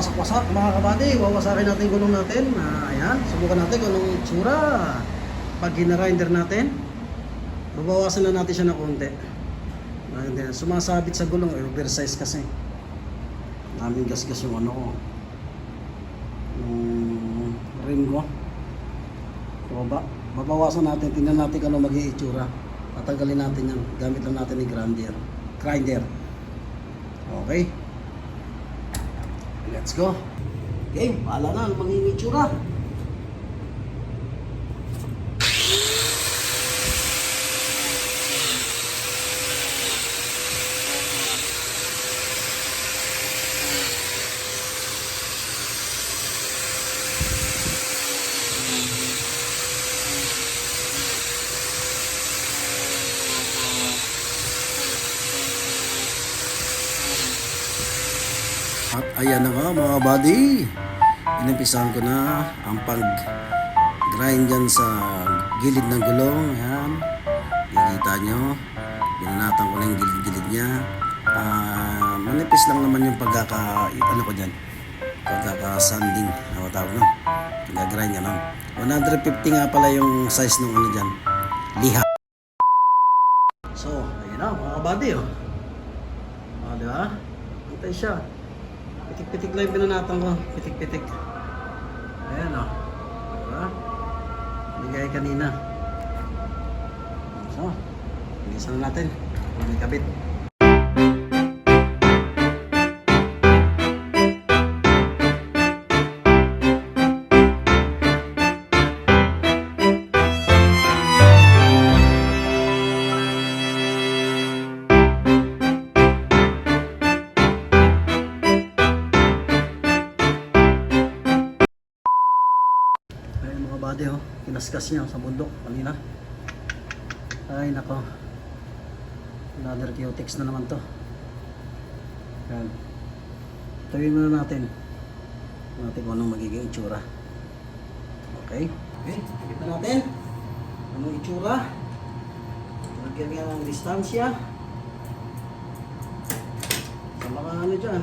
wasak-wasak mga kabady. Wawasakin natin yung gulong natin. Ayan, subukan natin kung anong itsura pag ginarinder natin. Babawasan na natin siya ng konti. Sumasabit sa gulong, oversize kasi. Daming gas-gas yung ano ko, yung rim ko. So, babawasan natin, tingnan natin kung ano magiging itsura. Tatanggalin natin yan, gamit lang natin ni grinder. Okay, let's go. Okay, bahala na ang magiging itsura. At ayan na nga mga buddy, inumpisahan ko na ang pag-grind dyan sa gilid ng gulong. Ayan, nakikita nyo, binanatan ko na yung gilid-gilid nya. Manipis lang naman yung pagkaka-sanding, ano tawag nun, pagka-grind yan. 150 nga pala yung size ng ano dyan, liha. So, ayan na mga buddy, oh. Diba? Antay siya. Pitik-pitik lang yung binanatan ko. Pitik-pitik. Ayan o. Diba? Hindi gaya kanina. So, bilisan na natin. May kabit. Body, oh, kinaskas niya sa bundok kanina. Ay nako, another Q-Tex na naman to. Yan, tawin muna natin kung anong magiging itsura. Okay, tignan natin anong itsura. Lagyan nga ng distansya sa mga ano dyan.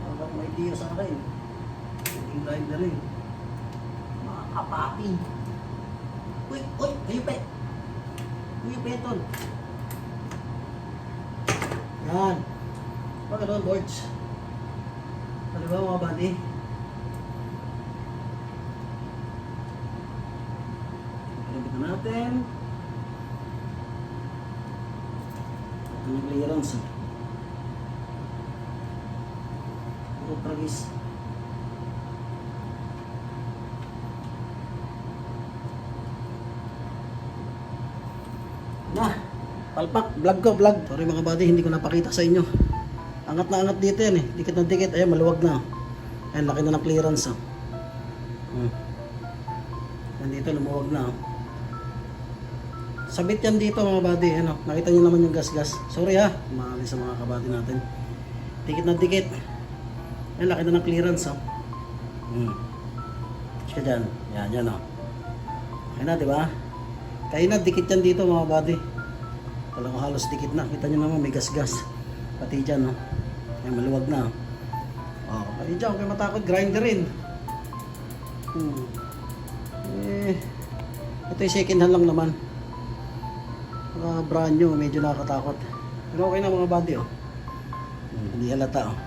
Dapat may idea sa akin. Live na rin mga kapapi. Uy, ayupet ayupeton. Yan, baka doon boards. Ano ba mga buddy? Kalabit na natin ito yung clearance. Ito tragis. Na, palpak, vlog. Sorry mga buddy, hindi ko napakita sa inyo. Angat na angat dito yan eh. Dikit na dikit, ayan maluwag na. Ayan, laki na ng clearance oh. Yan dito, lumuwag na oh. Sabit yan dito mga buddy, ano. Nakita nyo naman yung gas-gas. Sorry ha, maalis sa mga kabady natin. Dikit na dikit. Ayan, laki na ng clearance oh. Sige dyan, yan oh. Ayan na, diba? Kaya na, dikit yan dito mga buddy. Talagang halos dikit na. Kita nyo naman may gas-gas. Pati dyan, no? Ay, maluwag na. Kaya dyan, kaya matakot, grinder rin. Ito yung second hand lang naman. Brand new, medyo nakakatakot. Pero okay na mga buddy, oh. Hindi halata, oh.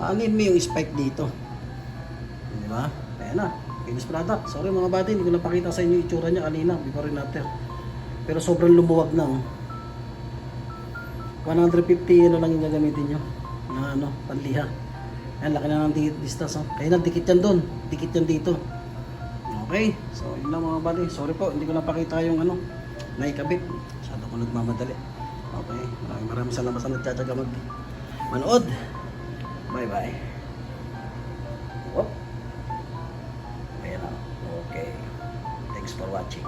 Aanin mo yung spike dito. Di ba? Ayan na. Finished product. Sorry mga buddy, hindi ko napakita sa inyo yung itsura niya kanina, before and after. Pero sobrang lumuwag na oh. 150 ano lang yung gagamitin nyo na ano, panliha. Ayan, laki na ng distance oh. Kaya na, dikit yan doon, dikit yan dito. Okay, so yun lang mga buddy. Sorry po, hindi ko napakita yung ano, naikabit. Masyado ko nagmamadali. Okay, maraming salamat sa nagtsatsaga manood. Bye bye. Whoop. Okay, thanks for watching.